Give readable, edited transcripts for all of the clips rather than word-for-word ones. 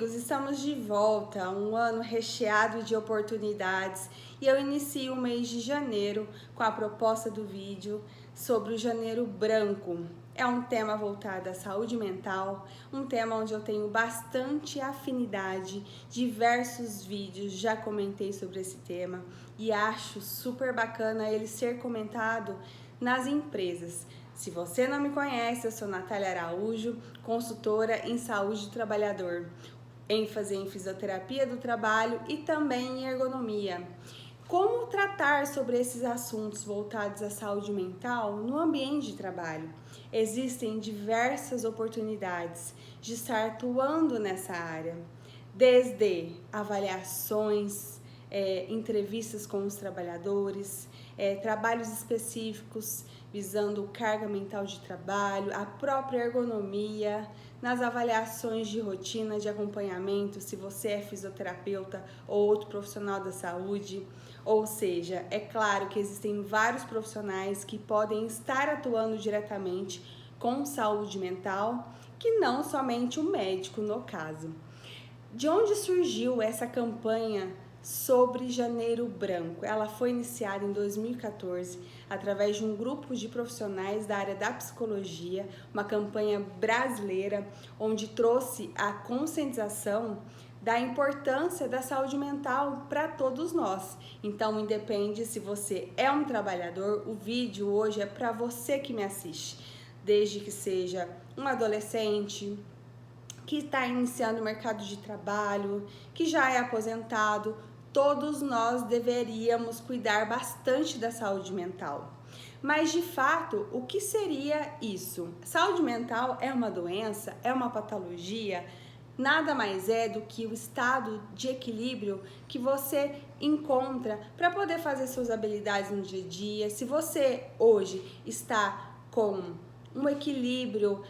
amigos, estamos de volta, um ano recheado de oportunidades e eu inicio o mês de janeiro com a proposta do vídeo sobre o Janeiro Branco. É um tema voltado à saúde mental, um tema onde eu tenho bastante afinidade, diversos vídeos já comentei sobre esse tema e acho super bacana ele ser comentado nas empresas. Se você não me conhece, eu sou Natália Araújo, consultora em saúde do trabalhador, ênfase em fisioterapia do trabalho e também em ergonomia. Como tratar sobre esses assuntos voltados à saúde mental no ambiente de trabalho? Existem diversas oportunidades de estar atuando nessa área, desde avaliações, entrevistas com os trabalhadores, trabalhos específicos visando carga mental de trabalho, a própria ergonomia, nas avaliações de rotina de acompanhamento, se você é fisioterapeuta ou outro profissional da saúde. Ou seja, é claro que existem vários profissionais que podem estar atuando diretamente com saúde mental, que não somente o médico no caso. De onde surgiu essa campanha sobre Janeiro Branco? Ela foi iniciada em 2014 através de um grupo de profissionais da área da psicologia, uma campanha brasileira onde trouxe a conscientização da importância da saúde mental para todos nós. Então, independe se você é um trabalhador, o vídeo hoje é para você que me assiste, desde que seja um adolescente, que está iniciando o mercado de trabalho, que já é aposentado, todos nós deveríamos cuidar bastante da saúde mental. Mas de fato, o que seria isso? Saúde mental é uma doença, é uma patologia, nada mais é do que o estado de equilíbrio que você encontra para poder fazer suas habilidades no dia a dia. Se você hoje está com um equilíbrio,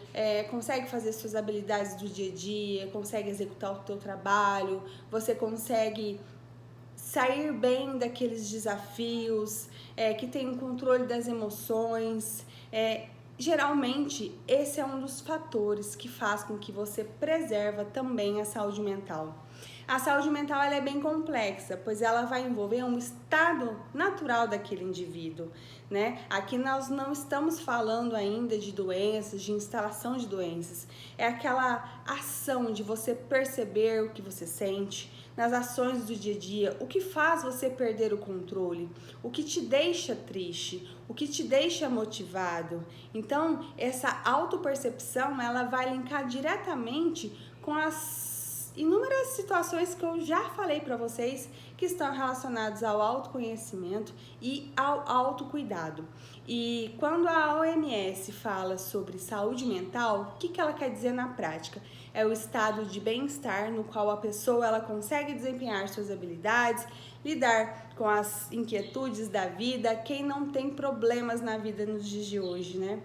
consegue fazer suas habilidades do dia a dia, consegue executar o seu trabalho, você consegue sair bem daqueles desafios, que tem o controle das emoções. Geralmente, esse é um dos fatores que faz com que você preserva também a saúde mental. A saúde mental ela é bem complexa, pois ela vai envolver um estado natural daquele indivíduo, né? Aqui nós não estamos falando ainda de doenças, de instalação de doenças. É aquela ação de você perceber o que você sente nas ações do dia a dia, o que faz você perder o controle, o que te deixa triste, o que te deixa motivado. Então, essa autopercepção, ela vai linkar diretamente com as inúmeras situações que eu já falei para vocês que estão relacionadas ao autoconhecimento e ao autocuidado. E quando a OMS fala sobre saúde mental, o que ela quer dizer na prática? É o estado de bem-estar no qual a pessoa ela consegue desempenhar suas habilidades, lidar com as inquietudes da vida, quem não tem problemas na vida nos dias de hoje, né?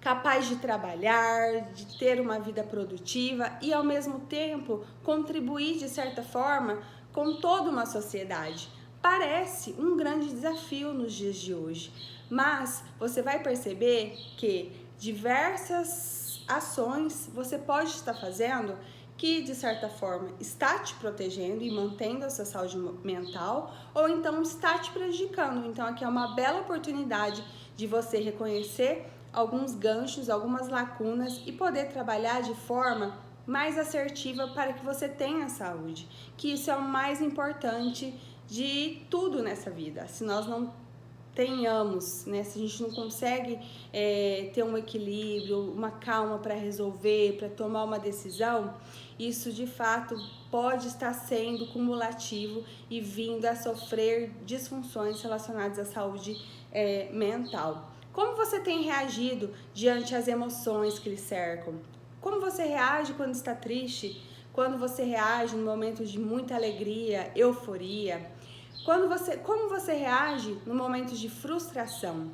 Capaz de trabalhar, de ter uma vida produtiva e ao mesmo tempo contribuir de certa forma com toda uma sociedade. Parece um grande desafio nos dias de hoje, mas você vai perceber que diversas ações você pode estar fazendo que de certa forma está te protegendo e mantendo a sua saúde mental ou então está te prejudicando. Então aqui é uma bela oportunidade de você reconhecer alguns ganchos, algumas lacunas e poder trabalhar de forma mais assertiva para que você tenha saúde, que isso é o mais importante de tudo nessa vida. Se nós não tenhamos, né, se a gente não consegue ter um equilíbrio, uma calma para resolver, para tomar uma decisão, isso de fato pode estar sendo cumulativo e vindo a sofrer disfunções relacionadas à saúde mental. Como você tem reagido diante as emoções que lhe cercam? Como você reage quando está triste? Quando você reage no momento de muita alegria, euforia? Como você reage no momento de frustração?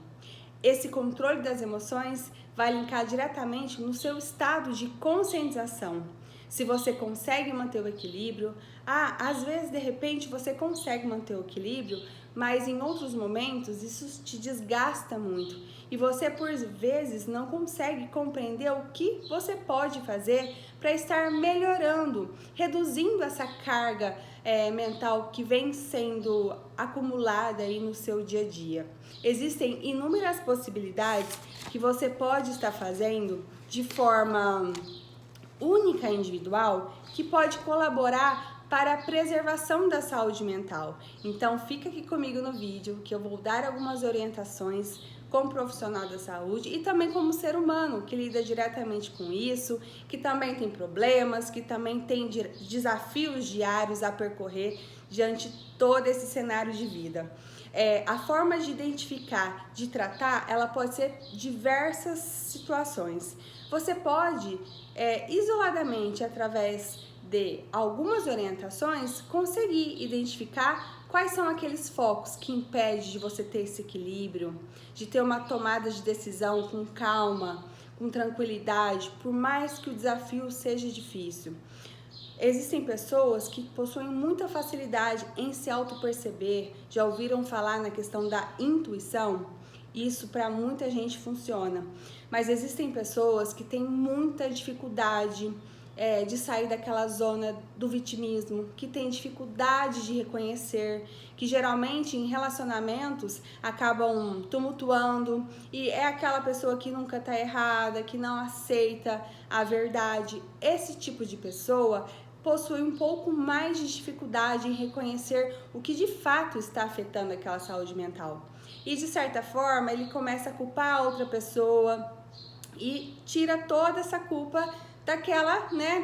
Esse controle das emoções vai linkar diretamente no seu estado de conscientização. se você consegue manter o equilíbrio. Às vezes, de repente, você consegue manter o equilíbrio, mas em outros momentos isso te desgasta muito e você, por vezes, não consegue compreender o que você pode fazer para estar melhorando, reduzindo essa carga mental que vem sendo acumulada aí no seu dia a dia. Existem inúmeras possibilidades que você pode estar fazendo de forma única e individual que pode colaborar para a preservação da saúde mental. Então fica aqui comigo no vídeo que eu vou dar algumas orientações como profissional da saúde e também como ser humano que lida diretamente com isso, que também tem problemas, que também tem desafios diários a percorrer diante de todo esse cenário de vida. A forma de identificar, de tratar, ela pode ser diversas situações. Você pode, isoladamente, através de algumas orientações, conseguir identificar quais são aqueles focos que impedem de você ter esse equilíbrio, de ter uma tomada de decisão com calma, com tranquilidade, por mais que o desafio seja difícil. Existem pessoas que possuem muita facilidade em se auto-perceber. Já ouviram falar na questão da intuição? Isso para muita gente funciona. Mas existem pessoas que têm muita dificuldade de sair daquela zona do vitimismo, que têm dificuldade de reconhecer, que geralmente em relacionamentos acabam tumultuando e é aquela pessoa que nunca está errada, que não aceita a verdade. Esse tipo de pessoa possui um pouco mais de dificuldade em reconhecer o que de fato está afetando aquela saúde mental. E de certa forma ele começa a culpar a outra pessoa e tira toda essa culpa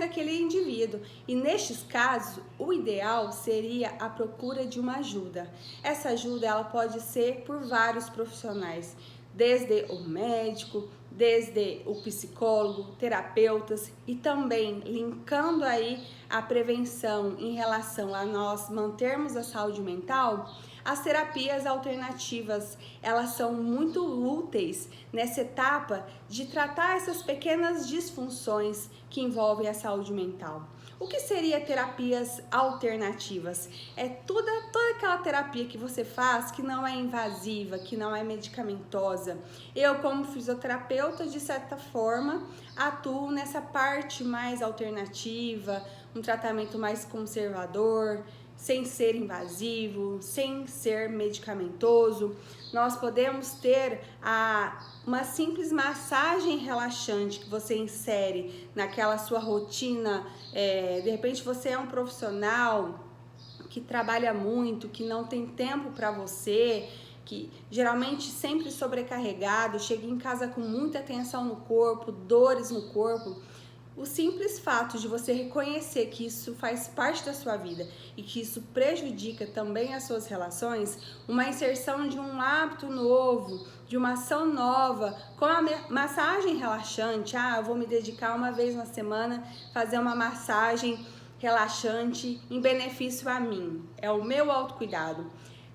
daquele indivíduo. E nestes casos, o ideal seria a procura de uma ajuda. Essa ajuda ela pode ser por vários profissionais, desde o médico, desde o psicólogo, terapeutas e também linkando aí a prevenção em relação a nós mantermos a saúde mental. As terapias alternativas, elas são muito úteis nessa etapa de tratar essas pequenas disfunções que envolvem a saúde mental. O que seria terapias alternativas? É toda aquela terapia que você faz que não é invasiva, que não é medicamentosa. Eu, como fisioterapeuta, de certa forma, atuo nessa parte mais alternativa, um tratamento mais conservador, sem ser invasivo, sem ser medicamentoso. Nós podemos ter uma simples massagem relaxante que você insere naquela sua rotina. De repente você é um profissional que trabalha muito, que não tem tempo para você, que geralmente sempre sobrecarregado, chega em casa com muita tensão no corpo, dores no corpo. O simples fato de você reconhecer que isso faz parte da sua vida e que isso prejudica também as suas relações, uma inserção de um hábito novo, de uma ação nova, com a massagem relaxante. Eu vou me dedicar uma vez na semana, fazer uma massagem relaxante em benefício a mim. É o meu autocuidado.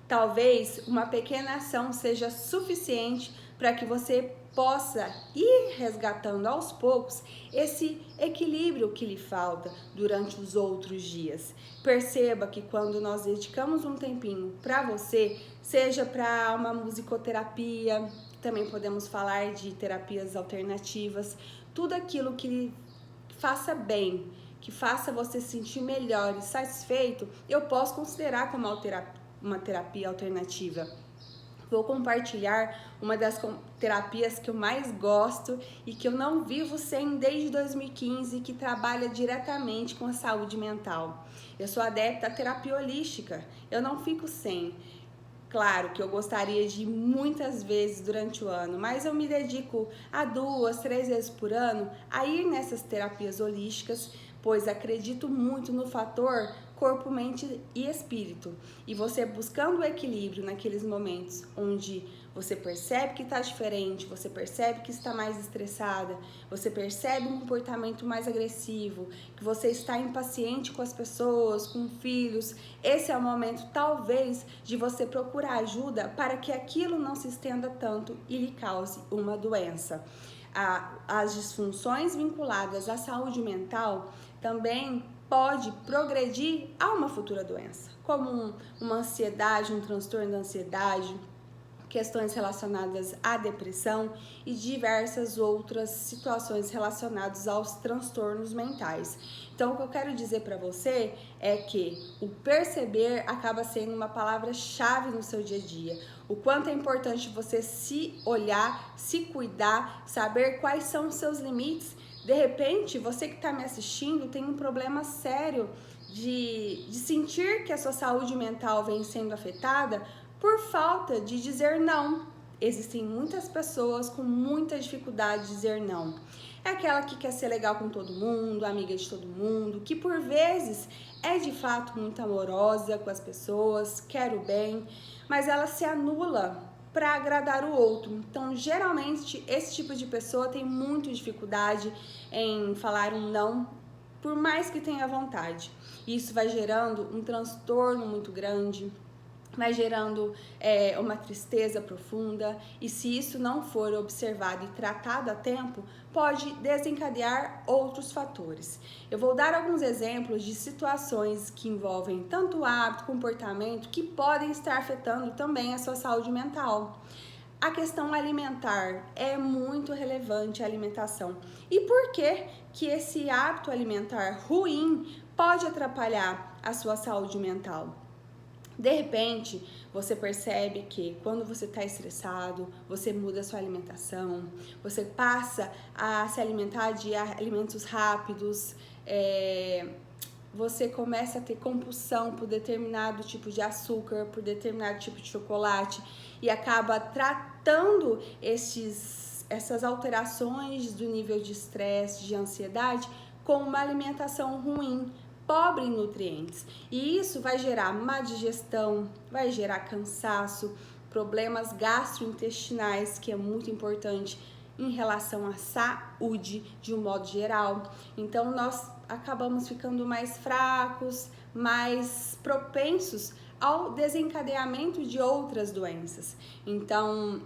Talvez uma pequena ação seja suficiente para que você possa ir resgatando aos poucos esse equilíbrio que lhe falta durante os outros dias. Perceba que quando nós dedicamos um tempinho para você, seja para uma musicoterapia, também podemos falar de terapias alternativas, tudo aquilo que lhe faça bem, que faça você se sentir melhor e satisfeito, eu posso considerar como uma terapia alternativa. Vou compartilhar uma das terapias que eu mais gosto e que eu não vivo sem desde 2015, que trabalha diretamente com a saúde mental. Eu sou adepta à terapia holística, eu não fico sem. Claro que eu gostaria de ir muitas vezes durante o ano, mas eu me dedico a 2, 3 vezes por ano a ir nessas terapias holísticas, pois acredito muito no fator corpo, mente e espírito. E você buscando o equilíbrio naqueles momentos onde você percebe que está diferente, você percebe que está mais estressada, você percebe um comportamento mais agressivo, que você está impaciente com as pessoas, com filhos, esse é o momento talvez de você procurar ajuda para que aquilo não se estenda tanto e lhe cause uma doença. As disfunções vinculadas à saúde mental também pode progredir a uma futura doença, como uma ansiedade, um transtorno da ansiedade, questões relacionadas à depressão e diversas outras situações relacionadas aos transtornos mentais. Então, o que eu quero dizer para você é que o perceber acaba sendo uma palavra-chave no seu dia a dia. O quanto é importante você se olhar, se cuidar, saber quais são os seus limites. De repente, você que está me assistindo tem um problema sério de sentir que a sua saúde mental vem sendo afetada por falta de dizer não. Existem muitas pessoas com muita dificuldade de dizer não. É aquela que quer ser legal com todo mundo, amiga de todo mundo, que por vezes é de fato muito amorosa com as pessoas, quer o bem, mas ela se anula para agradar o outro. Então, geralmente, esse tipo de pessoa tem muita dificuldade em falar um não, por mais que tenha vontade. Isso vai gerando um transtorno muito grande, vai gerando uma tristeza profunda, e se isso não for observado e tratado a tempo, pode desencadear outros fatores. Eu vou dar alguns exemplos de situações que envolvem tanto hábito, comportamento, que podem estar afetando também a sua saúde mental. A questão alimentar é muito relevante, a alimentação. E por que que esse hábito alimentar ruim pode atrapalhar a sua saúde mental? De repente, você percebe que quando você está estressado, você muda a sua alimentação, você passa a se alimentar de alimentos rápidos, você começa a ter compulsão por determinado tipo de açúcar, por determinado tipo de chocolate, e acaba tratando essas alterações do nível de estresse, de ansiedade, com uma alimentação ruim, pobre em nutrientes, e isso vai gerar má digestão, vai gerar cansaço, problemas gastrointestinais, que é muito importante em relação à saúde de um modo geral. Então nós acabamos ficando mais fracos, mais propensos ao desencadeamento de outras doenças. Então,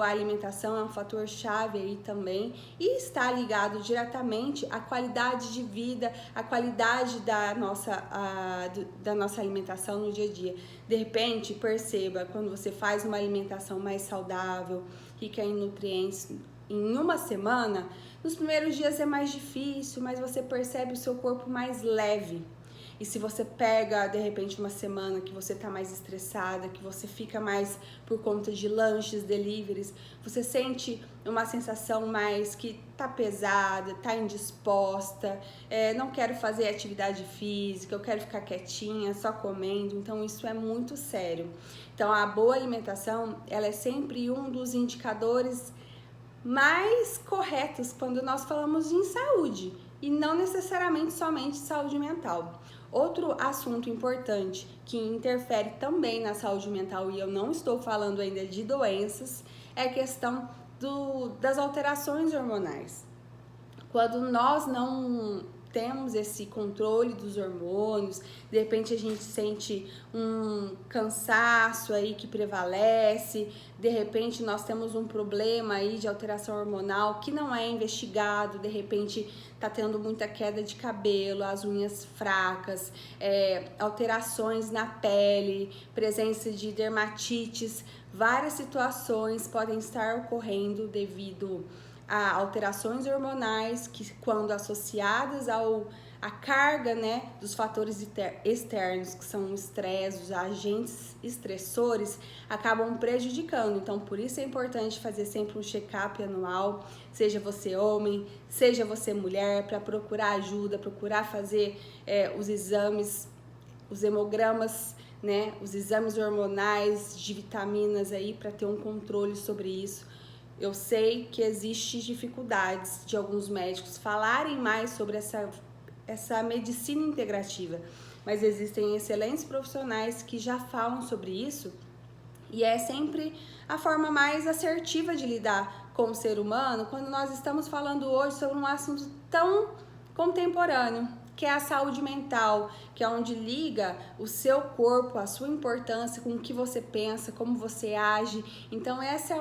a alimentação é um fator chave aí também, e está ligado diretamente à qualidade de vida, à qualidade da nossa alimentação no dia a dia. De repente, perceba, quando você faz uma alimentação mais saudável, rica em nutrientes, em uma semana, nos primeiros dias é mais difícil, mas você percebe o seu corpo mais leve. E se você pega, de repente, uma semana que você tá mais estressada, que você fica mais por conta de lanches, deliveries, você sente uma sensação mais que tá pesada, tá indisposta, não quero fazer atividade física, eu quero ficar quietinha, só comendo. Então, isso é muito sério. Então, a boa alimentação, ela é sempre um dos indicadores mais corretos quando nós falamos em saúde, e não necessariamente somente saúde mental. Outro assunto importante que interfere também na saúde mental, e eu não estou falando ainda de doenças, é a questão das alterações hormonais. Quando nós não temos esse controle dos hormônios, de repente a gente sente um cansaço aí que prevalece, de repente nós temos um problema aí de alteração hormonal que não é investigado, de repente tá tendo muita queda de cabelo, as unhas fracas, alterações na pele, presença de dermatites, várias situações podem estar ocorrendo devido a alterações hormonais que, quando associadas à carga, né, dos fatores externos, que são o estresse, os agentes estressores, acabam prejudicando. Então, por isso é importante fazer sempre um check-up anual, seja você homem, seja você mulher, para procurar ajuda, procurar fazer os exames, os hemogramas, né, os exames hormonais, de vitaminas aí, para ter um controle sobre isso. Eu sei que existe dificuldades de alguns médicos falarem mais sobre essa medicina integrativa, mas existem excelentes profissionais que já falam sobre isso, e é sempre a forma mais assertiva de lidar com o ser humano quando nós estamos falando hoje sobre um assunto tão contemporâneo, que é a saúde mental, que é onde liga o seu corpo, a sua importância com o que você pensa, como você age. Então essa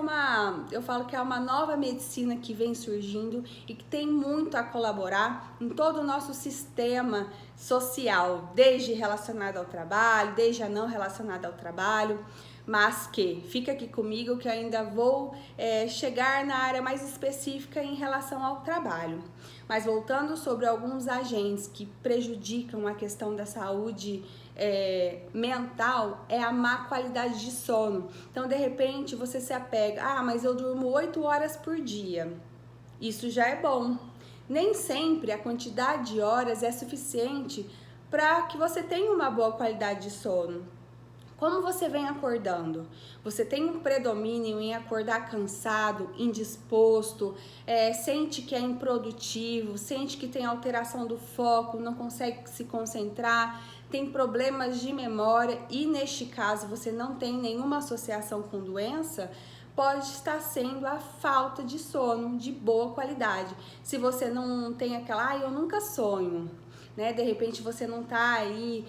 eu falo que é uma nova medicina que vem surgindo e que tem muito a colaborar em todo o nosso sistema social, desde relacionado ao trabalho, desde a não relacionada ao trabalho. Mas fica aqui comigo que eu ainda vou chegar na área mais específica em relação ao trabalho. Mas voltando sobre alguns agentes que prejudicam a questão da saúde mental, é a má qualidade de sono. Então, de repente, você se apega, mas eu durmo 8 horas por dia. Isso já é bom. Nem sempre a quantidade de horas é suficiente para que você tenha uma boa qualidade de sono. Como você vem acordando? Você tem um predomínio em acordar cansado, indisposto, sente que é improdutivo, sente que tem alteração do foco, não consegue se concentrar, tem problemas de memória e neste caso você não tem nenhuma associação com doença, pode estar sendo a falta de sono de boa qualidade. Se você não tem aquela, eu nunca sonho, né? De repente você não tá aí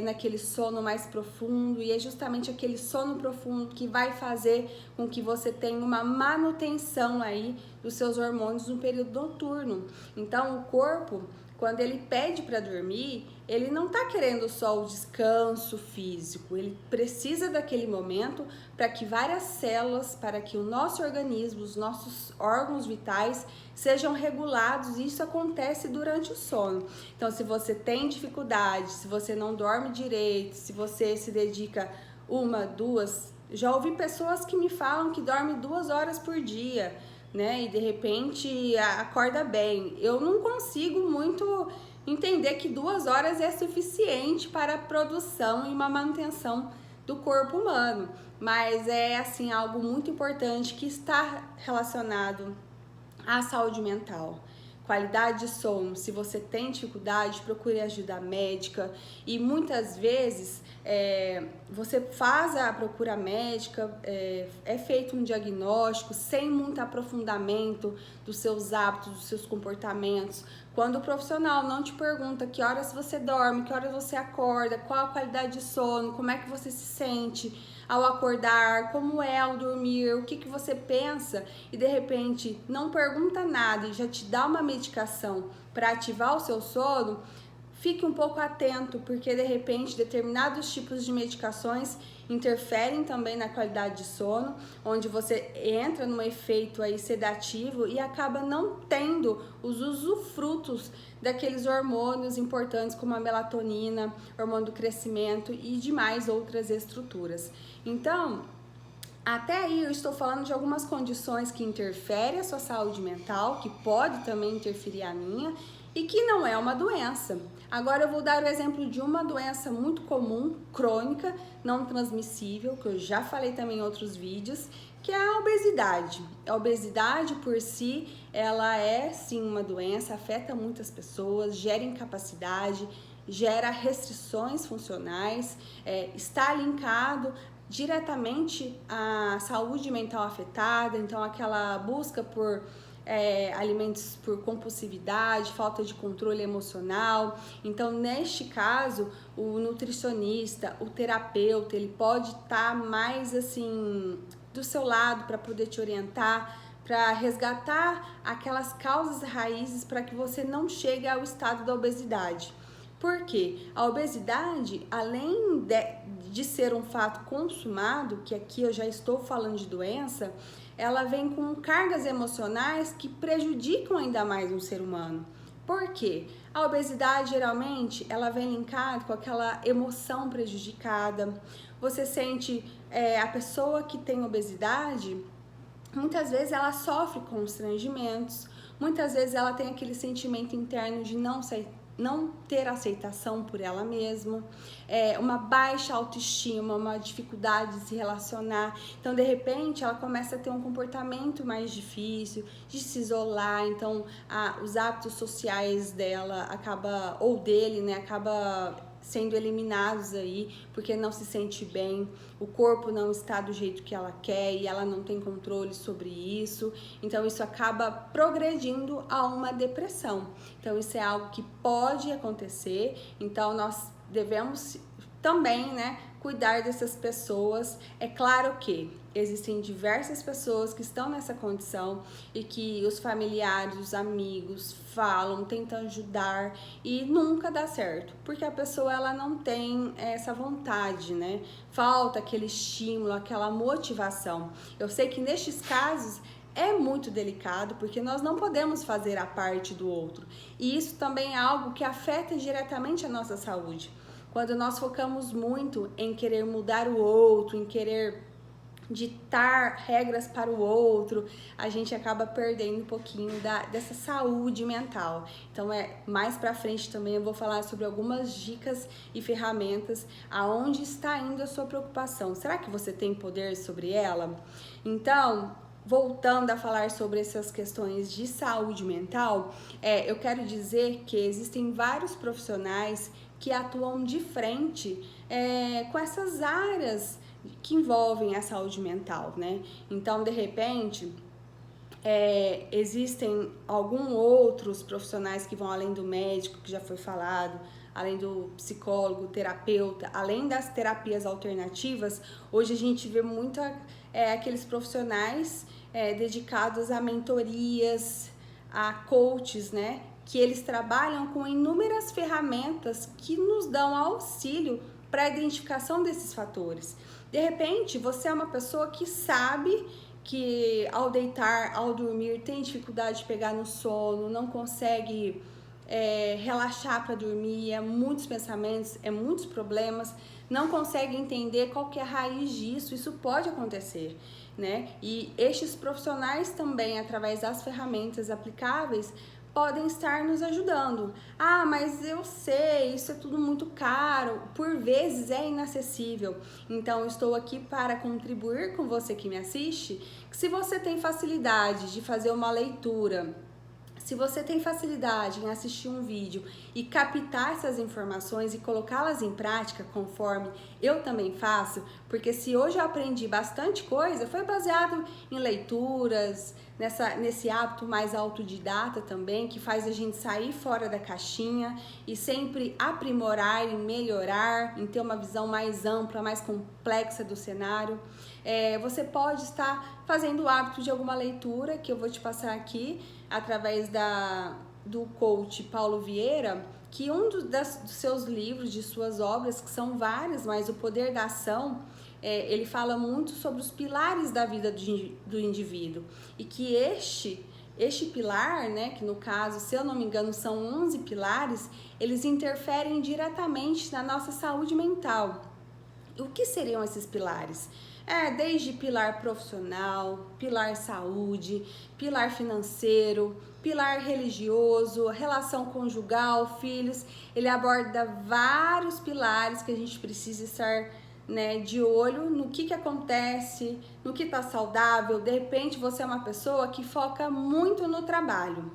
naquele sono mais profundo, e é justamente aquele sono profundo que vai fazer com que você tenha uma manutenção aí dos seus hormônios no período noturno. Então o corpo, quando ele pede para dormir, ele não está querendo só o descanso físico, ele precisa daquele momento para que várias células, para que o nosso organismo, os nossos órgãos vitais sejam regulados, e isso acontece durante o sono. Então, se você tem dificuldade, se você não dorme direito, se você se dedica 1, 2, já ouvi pessoas que me falam que dormem 2 horas por dia, né? E de repente acorda bem. Eu não consigo muito entender que 2 horas é suficiente para a produção e uma manutenção do corpo humano, mas é assim algo muito importante que está relacionado à saúde mental. Qualidade de sono, se você tem dificuldade, procure ajuda médica, e muitas vezes você faz a procura médica, é feito um diagnóstico sem muito aprofundamento dos seus hábitos, dos seus comportamentos. Quando o profissional não te pergunta que horas você dorme, que horas você acorda, qual a qualidade de sono, como é que você se sente ao acordar, como é ao dormir, o que você pensa, e de repente não pergunta nada e já te dá uma medicação para ativar o seu sono, fique um pouco atento, porque de repente determinados tipos de medicações interferem também na qualidade de sono, onde você entra num efeito aí sedativo e acaba não tendo os usufrutos daqueles hormônios importantes como a melatonina, hormônio do crescimento e demais outras estruturas. Então, até aí eu estou falando de algumas condições que interferem a sua saúde mental, que pode também interferir a minha, e que não é uma doença. Agora eu vou dar o exemplo de uma doença muito comum, crônica, não transmissível, que eu já falei também em outros vídeos, que é a obesidade. A obesidade por si, ela é sim uma doença, afeta muitas pessoas, gera incapacidade, gera restrições funcionais, está linkado diretamente à saúde mental afetada, então aquela busca por alimentos por compulsividade, falta de controle emocional. Então, neste caso, o nutricionista, o terapeuta, ele pode estar mais assim do seu lado para poder te orientar, para resgatar aquelas causas raízes para que você não chegue ao estado da obesidade. Por quê? A obesidade, além de ser um fato consumado, que aqui eu já estou falando de doença, ela vem com cargas emocionais que prejudicam ainda mais um ser humano. Por quê? A obesidade, geralmente, ela vem linkada com aquela emoção prejudicada. Você sente, a pessoa que tem obesidade, muitas vezes ela sofre constrangimentos, muitas vezes ela tem aquele sentimento interno de não ter aceitação por ela mesma, uma baixa autoestima, uma dificuldade de se relacionar. Então, de repente, ela começa a ter um comportamento mais difícil, de se isolar. Então, os hábitos sociais dela acaba sendo eliminados aí porque não se sente bem, o corpo não está do jeito que ela quer e ela não tem controle sobre isso, então isso acaba progredindo a uma depressão. Então isso é algo que pode acontecer, então nós devemos também, né, cuidar dessas pessoas. É claro que existem diversas pessoas que estão nessa condição e que os familiares, os amigos falam, tentam ajudar e nunca dá certo, porque a pessoa ela não tem essa vontade, né? Falta aquele estímulo, aquela motivação. Eu sei que nestes casos é muito delicado, porque nós não podemos fazer a parte do outro. E isso também é algo que afeta diretamente a nossa saúde. Quando nós focamos muito em querer mudar o outro, em querer ditar regras para o outro, a gente acaba perdendo um pouquinho dessa saúde mental. Então, mais pra frente também eu vou falar sobre algumas dicas e ferramentas aonde está indo a sua preocupação. Será que você tem poder sobre ela? Então, voltando a falar sobre essas questões de saúde mental, eu quero dizer que existem vários profissionais que atuam de frente com essas áreas que envolvem a saúde mental, né? Então, de repente, existem alguns outros profissionais que vão além do médico, que já foi falado, além do psicólogo, terapeuta, além das terapias alternativas. Hoje a gente vê muito aqueles profissionais dedicados a mentorias, a coaches, né? Que eles trabalham com inúmeras ferramentas que nos dão auxílio para a identificação desses fatores. De repente, você é uma pessoa que sabe que ao deitar, ao dormir, tem dificuldade de pegar no sono, não consegue relaxar para dormir, muitos pensamentos, muitos problemas, não consegue entender qual que é a raiz disso. Isso pode acontecer, né? E estes profissionais também, através das ferramentas aplicáveis, podem estar nos ajudando. Ah, mas eu sei, isso é tudo muito caro, por vezes é inacessível. Então, eu estou aqui para contribuir com você que me assiste, que se você tem facilidade de fazer uma leitura, se você tem facilidade em assistir um vídeo e captar essas informações e colocá-las em prática conforme eu também faço, porque se hoje eu aprendi bastante coisa, foi baseado em leituras, nesse hábito mais autodidata também, que faz a gente sair fora da caixinha e sempre aprimorar e melhorar, em ter uma visão mais ampla, mais complexa do cenário. Você pode estar fazendo o hábito de alguma leitura, que eu vou te passar aqui, através do coach Paulo Vieira, que dos seus livros, de suas obras, que são várias, mas O Poder da Ação, ele fala muito sobre os pilares da vida do indivíduo, e que este pilar, né, que no caso, se eu não me engano, são 11 pilares, eles interferem diretamente na nossa saúde mental. O que seriam esses pilares? Desde pilar profissional, pilar saúde, pilar financeiro, pilar religioso, relação conjugal, filhos. Ele aborda vários pilares que a gente precisa estar, né, de olho no que acontece, no que está saudável. De repente você é uma pessoa que foca muito no trabalho.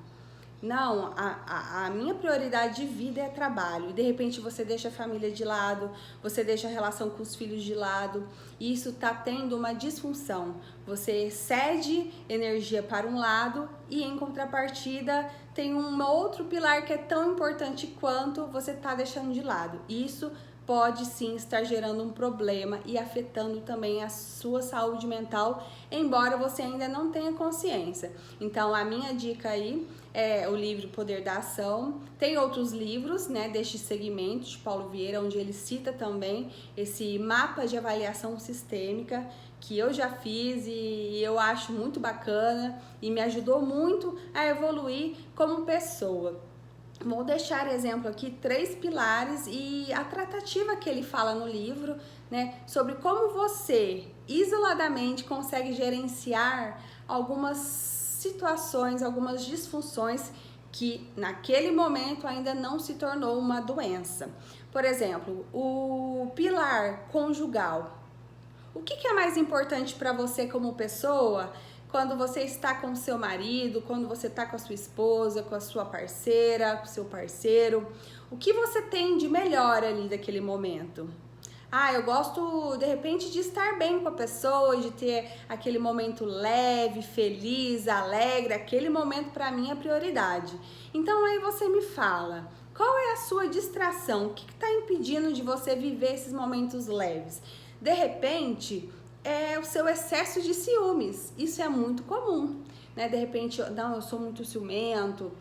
Não, a minha prioridade de vida é trabalho. De repente você deixa a família de lado, você deixa a relação com os filhos de lado, e isso tá tendo uma disfunção. Você cede energia para um lado e em contrapartida tem um outro pilar que é tão importante quanto você tá deixando de lado. Isso pode sim estar gerando um problema e afetando também a sua saúde mental, embora você ainda não tenha consciência. Então, a minha dica aí é o livro Poder da Ação. Tem outros livros, né, deste segmento de Paulo Vieira, onde ele cita também esse mapa de avaliação sistêmica, que eu já fiz e eu acho muito bacana e me ajudou muito a evoluir como pessoa. Vou deixar exemplo aqui 3 pilares e a tratativa que ele fala no livro, né, sobre como você isoladamente consegue gerenciar algumas situações, algumas disfunções que naquele momento ainda não se tornou uma doença. Por exemplo, o pilar conjugal. O que é mais importante para você como pessoa quando você está com o seu marido, quando você está com a sua esposa, com a sua parceira, com o seu parceiro. O que você tem de melhor ali daquele momento? Ah, eu gosto de repente de estar bem com a pessoa, de ter aquele momento leve, feliz, alegre. Aquele momento para mim é prioridade. Então aí você me fala, qual é a sua distração? O que está impedindo de você viver esses momentos leves? De repente, é o seu excesso de ciúmes. Isso é muito comum, né? De repente, não, eu sou muito ciumento.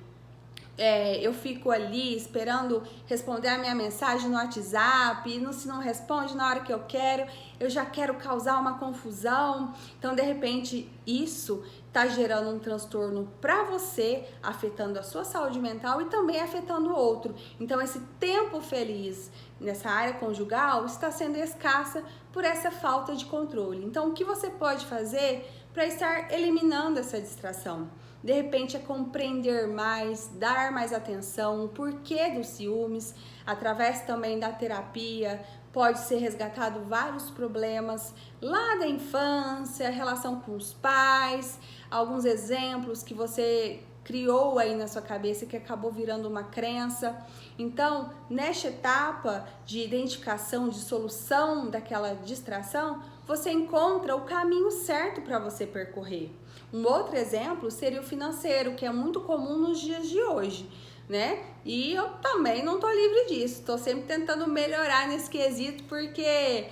Eu fico ali esperando responder a minha mensagem no WhatsApp e se não responde na hora que eu quero, eu já quero causar uma confusão. Então, de repente, isso está gerando um transtorno para você, afetando a sua saúde mental e também afetando o outro. Então, esse tempo feliz nessa área conjugal está sendo escassa por essa falta de controle. Então, o que você pode fazer para estar eliminando essa distração? De repente é compreender mais, dar mais atenção, o porquê dos ciúmes, através também da terapia, pode ser resgatado vários problemas lá da infância, relação com os pais, alguns exemplos que você criou aí na sua cabeça que acabou virando uma crença. Então, nesta etapa de identificação, de solução daquela distração, você encontra o caminho certo para você percorrer. Um outro exemplo seria o financeiro, que é muito comum nos dias de hoje, né? E eu também não tô livre disso, tô sempre tentando melhorar nesse quesito porque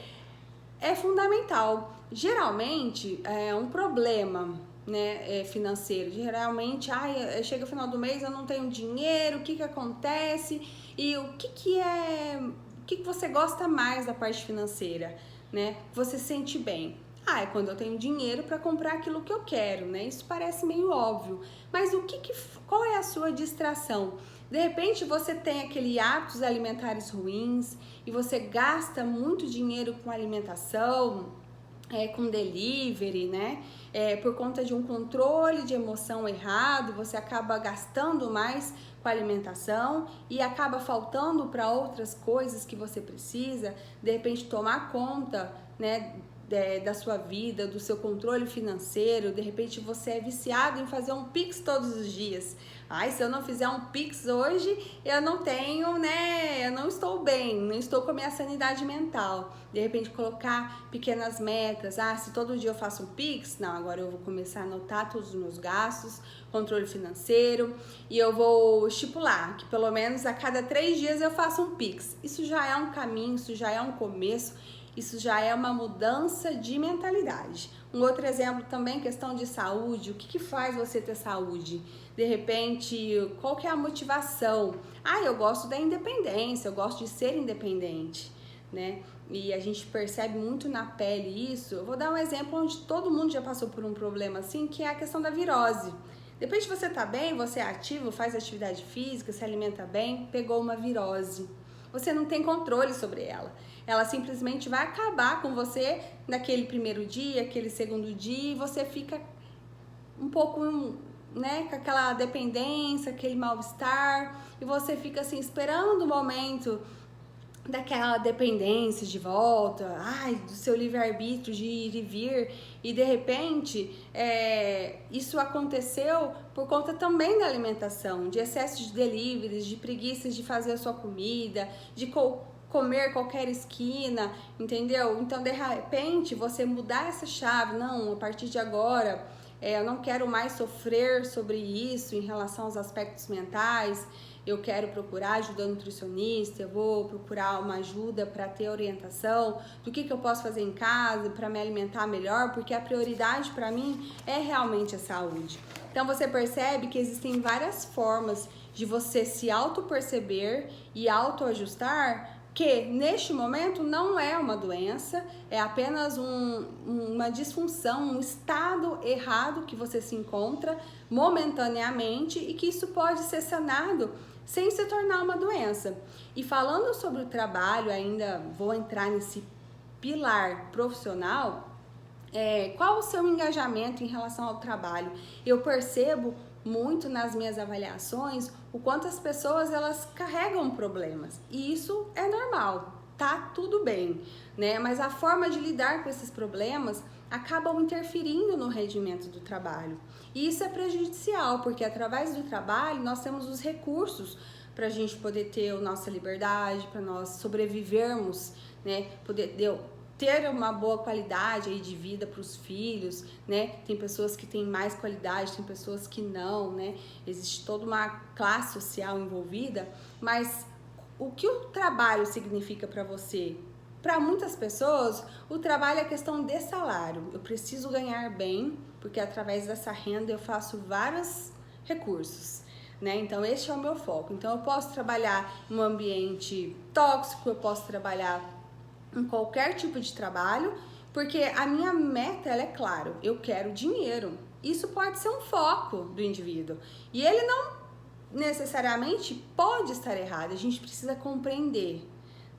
é fundamental. Geralmente é um problema, né, financeiro. Geralmente, chega o final do mês, eu não tenho dinheiro, o que que acontece? E o que você gosta mais da parte financeira, né? Você se sente bem. É quando eu tenho dinheiro para comprar aquilo que eu quero, né? Isso parece meio óbvio, mas qual é a sua distração? De repente você tem aquele hábitos alimentares ruins e você gasta muito dinheiro com alimentação, com delivery, né? Por conta de um controle de emoção errado, você acaba gastando mais com a alimentação e acaba faltando para outras coisas que você precisa, de repente tomar conta, né, da sua vida, do seu controle financeiro. De repente você é viciado em fazer um Pix todos os dias. Se eu não fizer um Pix hoje, eu não tenho, né? Eu não estou bem, não estou com a minha sanidade mental. De repente colocar pequenas metas. Se todo dia eu faço um Pix, não, agora eu vou começar a anotar todos os meus gastos, controle financeiro, e eu vou estipular que pelo menos a cada 3 dias eu faço um Pix. Isso já é um caminho, isso já é um começo. Isso já é uma mudança de mentalidade. Um outro exemplo também, questão de saúde. O que faz você ter saúde? De repente, qual que é a motivação? Eu gosto da independência, eu gosto de ser independente, né? E a gente percebe muito na pele isso. Eu vou dar um exemplo onde todo mundo já passou por um problema assim, que é a questão da virose. De repente você tá bem, você é ativo, faz atividade física, se alimenta bem, pegou uma virose. Você não tem controle sobre ela. Ela simplesmente vai acabar com você naquele primeiro dia, aquele segundo dia, e você fica um pouco, né, com aquela dependência, aquele mal-estar, e você fica assim esperando o momento daquela dependência de volta, do seu livre-arbítrio de ir e vir, e de repente isso aconteceu por conta também da alimentação, de excesso de deliveries, de preguiças de fazer a sua comida, de comer qualquer esquina, entendeu? Então, de repente, você mudar essa chave, não, a partir de agora, eu não quero mais sofrer sobre isso em relação aos aspectos mentais, eu quero procurar ajuda nutricionista, eu vou procurar uma ajuda para ter orientação do que eu posso fazer em casa para me alimentar melhor, porque a prioridade para mim é realmente a saúde. Então você percebe que existem várias formas de você se auto-perceber e auto-ajustar, que neste momento não é uma doença, é apenas uma disfunção, um estado errado que você se encontra momentaneamente e que isso pode ser sanado sem se tornar uma doença. E falando sobre o trabalho, ainda vou entrar nesse pilar profissional, qual o seu engajamento em relação ao trabalho? Eu percebo muito nas minhas avaliações o quanto as pessoas elas carregam problemas, e isso é normal, tá tudo bem, né? Mas a forma de lidar com esses problemas acabam interferindo no rendimento do trabalho. E isso é prejudicial, porque através do trabalho nós temos os recursos para a gente poder ter a nossa liberdade, para nós sobrevivermos, né? Poder ter uma boa qualidade aí de vida para os filhos, né? Tem pessoas que têm mais qualidade, tem pessoas que não, né? Existe toda uma classe social envolvida, mas o que o trabalho significa para você? Para muitas pessoas, o trabalho é questão de salário. Eu preciso ganhar bem, porque através dessa renda eu faço vários recursos, né? Então esse é o meu foco. Então eu posso trabalhar em um ambiente tóxico, eu posso trabalhar em qualquer tipo de trabalho, porque a minha meta, ela é claro, eu quero dinheiro. Isso pode ser um foco do indivíduo. E ele não necessariamente pode estar errado, a gente precisa compreender,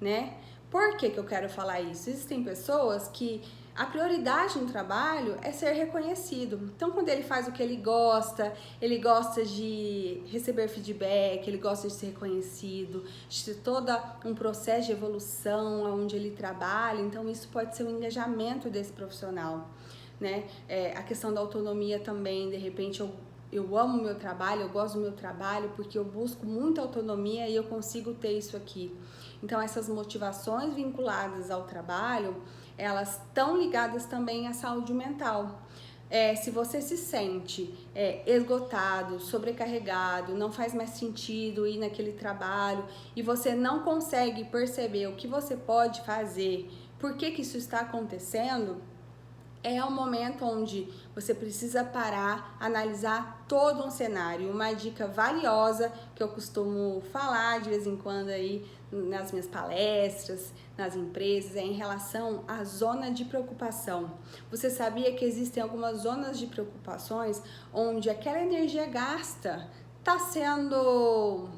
né? Por que eu quero falar isso? Existem pessoas que a prioridade no trabalho é ser reconhecido. Então, quando ele faz o que ele gosta de receber feedback, ele gosta de ser reconhecido, de ter todo um processo de evolução onde ele trabalha. Então, isso pode ser um engajamento desse profissional, né? A questão da autonomia também, de repente, eu amo o meu trabalho, eu gosto do meu trabalho porque eu busco muita autonomia e eu consigo ter isso aqui. Então, essas motivações vinculadas ao trabalho, elas estão ligadas também à saúde mental. Se você se sente esgotado, sobrecarregado, não faz mais sentido ir naquele trabalho e você não consegue perceber o que você pode fazer, por que isso está acontecendo, é um momento onde você precisa parar, analisar todo um cenário. Uma dica valiosa que eu costumo falar de vez em quando aí nas minhas palestras, nas empresas, é em relação à zona de preocupação. Você sabia que existem algumas zonas de preocupações onde aquela energia gasta está sendo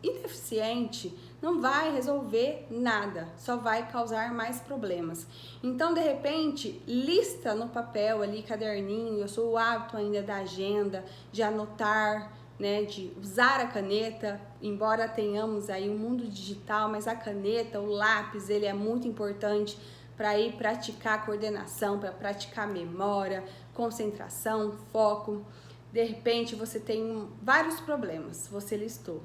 ineficiente, não vai resolver nada, só vai causar mais problemas. Então, de repente, lista no papel ali, caderninho, eu sou o hábito ainda da agenda, de anotar, né, de usar a caneta, embora tenhamos aí um mundo digital, mas a caneta, o lápis, ele é muito importante para ir praticar coordenação, para praticar memória, concentração, foco. De repente você tem vários problemas, você listou.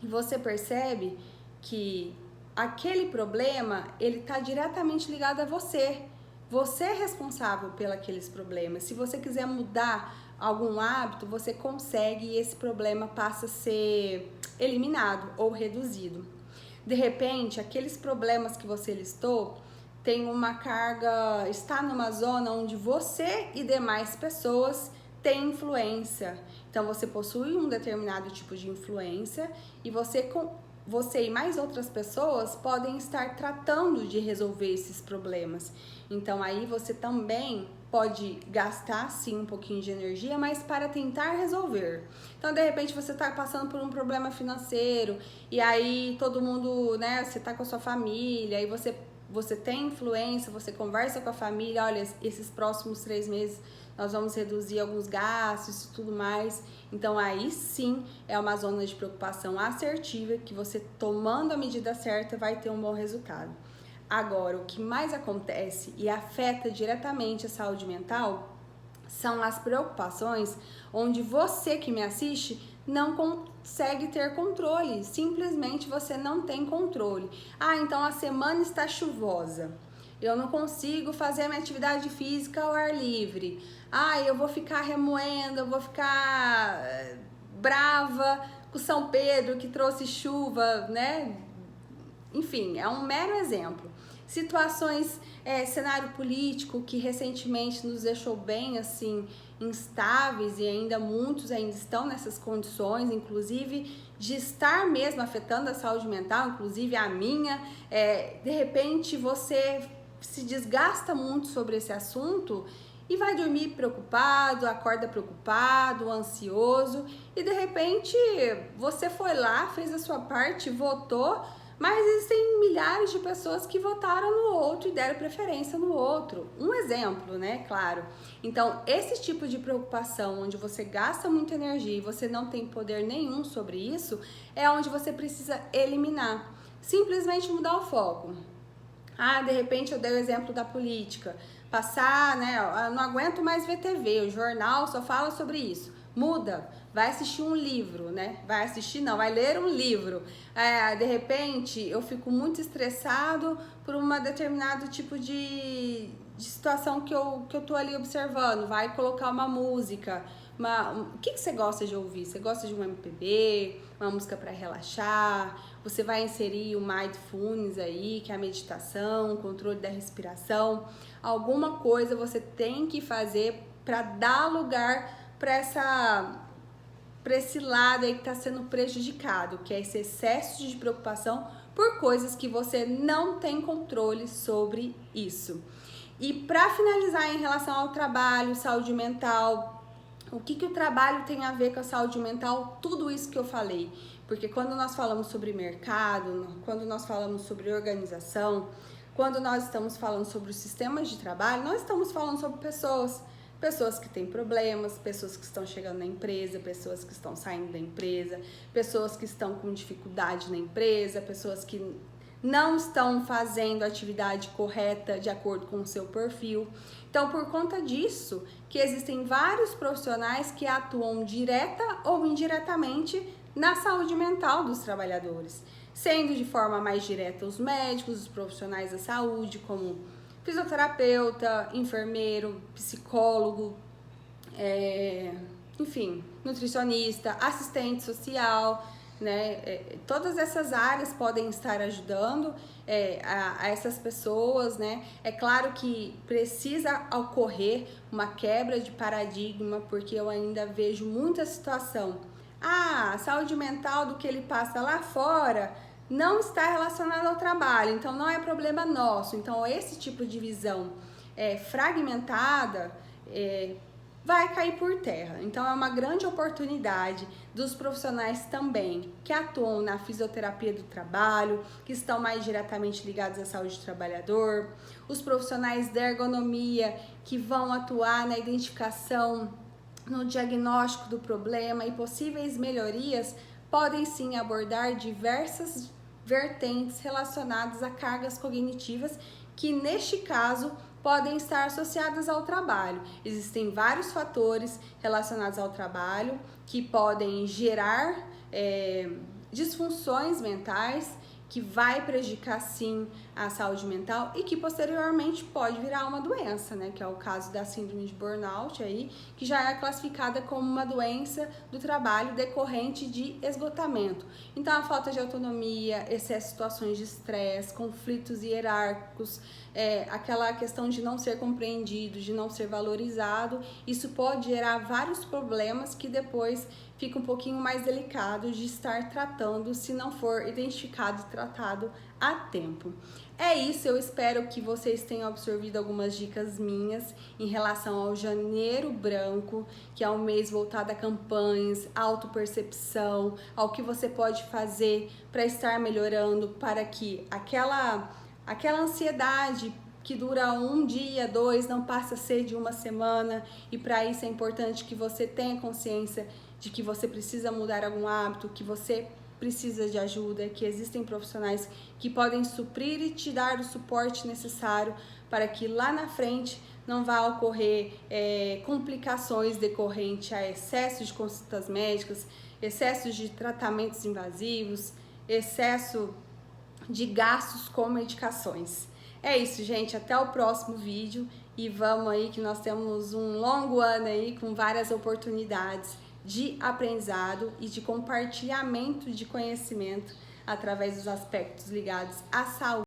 E você percebe que aquele problema, ele está diretamente ligado a você. Você é responsável por aqueles problemas. Se você quiser mudar algum hábito, você consegue e esse problema passa a ser eliminado ou reduzido. De repente, aqueles problemas que você listou tem uma carga, está numa zona onde você e demais pessoas têm influência. Então você possui um determinado tipo de influência e você e mais outras pessoas podem estar tratando de resolver esses problemas. Então aí você também pode gastar sim um pouquinho de energia, mas para tentar resolver. Então de repente você está passando por um problema financeiro e aí todo mundo, né, você está com a sua família e você tem influência, você conversa com a família, olha, esses próximos 3 meses nós vamos reduzir alguns gastos e tudo mais. Então aí sim é uma zona de preocupação assertiva que você tomando a medida certa vai ter um bom resultado. Agora, o que mais acontece e afeta diretamente a saúde mental são as preocupações onde você que me assiste não consegue ter controle, simplesmente você não tem controle. Ah, então a semana está chuvosa, eu não consigo fazer a minha atividade física ao ar livre. Ah, eu vou ficar remoendo, eu vou ficar brava com São Pedro que trouxe chuva, né? Enfim, é um mero exemplo. Situações, cenário político que recentemente nos deixou bem assim instáveis e ainda muitos ainda estão nessas condições, inclusive de estar mesmo afetando a saúde mental, inclusive a minha. De repente você se desgasta muito sobre esse assunto e vai dormir preocupado, acorda preocupado, ansioso e de repente você foi lá, fez a sua parte, votou, mas existem milhares de pessoas que votaram no outro e deram preferência no outro. Um exemplo, né? Claro. Então, esse tipo de preocupação, onde você gasta muita energia e você não tem poder nenhum sobre isso, é onde você precisa eliminar. simplesmente mudar o foco. Ah, de repente eu dei o exemplo da política. Passar, né? Eu não aguento mais ver TV, o jornal só fala sobre isso. Muda, vai assistir um livro, né? Vai assistir, não, vai ler um livro. De repente eu fico muito estressado por uma determinado tipo de situação que eu tô ali observando. Vai colocar uma música. O que você gosta de ouvir? Você gosta de um MPB, uma música para relaxar? Você vai inserir o mindfulness aí, que é a meditação, o controle da respiração. Alguma coisa você tem que fazer para dar lugar para esse lado aí que está sendo prejudicado, que é esse excesso de preocupação por coisas que você não tem controle sobre isso. E para finalizar, em relação ao trabalho, saúde mental, o que o trabalho tem a ver com a saúde mental? Tudo isso que eu falei. Porque quando nós falamos sobre mercado, quando nós falamos sobre organização, quando nós estamos falando sobre os sistemas de trabalho, nós estamos falando sobre pessoas. Pessoas que têm problemas, pessoas que estão chegando na empresa, pessoas que estão saindo da empresa, pessoas que estão com dificuldade na empresa, pessoas que não estão fazendo a atividade correta de acordo com o seu perfil. Então, por conta disso, que existem vários profissionais que atuam direta ou indiretamente na saúde mental dos trabalhadores, sendo de forma mais direta os médicos, os profissionais da saúde, como fisioterapeuta, enfermeiro, psicólogo, enfim, nutricionista, assistente social, né? Todas essas áreas podem estar ajudando a essas pessoas, né? É claro que precisa ocorrer uma quebra de paradigma, porque eu ainda vejo muita situação. A saúde mental do que ele passa lá fora não está relacionada ao trabalho, então não é problema nosso. Então esse tipo de visão fragmentada vai cair por terra. Então é uma grande oportunidade dos profissionais também que atuam na fisioterapia do trabalho, que estão mais diretamente ligados à saúde do trabalhador, os profissionais da ergonomia que vão atuar na identificação, no diagnóstico do problema e possíveis melhorias, podem sim abordar diversas vertentes relacionadas a cargas cognitivas que neste caso podem estar associadas ao trabalho. Existem vários fatores relacionados ao trabalho que podem gerar disfunções mentais, que vai prejudicar sim a saúde mental e que posteriormente pode virar uma doença, né? Que é o caso da síndrome de burnout aí, que já é classificada como uma doença do trabalho decorrente de esgotamento. Então a falta de autonomia, excesso de situações de estresse, conflitos hierárquicos, aquela questão de não ser compreendido, de não ser valorizado, isso pode gerar vários problemas que depois fica um pouquinho mais delicado de estar tratando se não for identificado e tratado a tempo. É isso, eu espero que vocês tenham absorvido algumas dicas minhas em relação ao Janeiro Branco, que é um mês voltado a campanhas, autopercepção, ao que você pode fazer para estar melhorando, para que aquela ansiedade que dura um dia, dois, não passa a ser de uma semana, e para isso é importante que você tenha consciência de que você precisa mudar algum hábito, que você precisa de ajuda, que existem profissionais que podem suprir e te dar o suporte necessário para que lá na frente não vá ocorrer complicações decorrentes a excesso de consultas médicas, excesso de tratamentos invasivos, excesso de gastos com medicações. É isso, gente, até o próximo vídeo e vamos aí que nós temos um longo ano aí com várias oportunidades de aprendizado e de compartilhamento de conhecimento através dos aspectos ligados à saúde.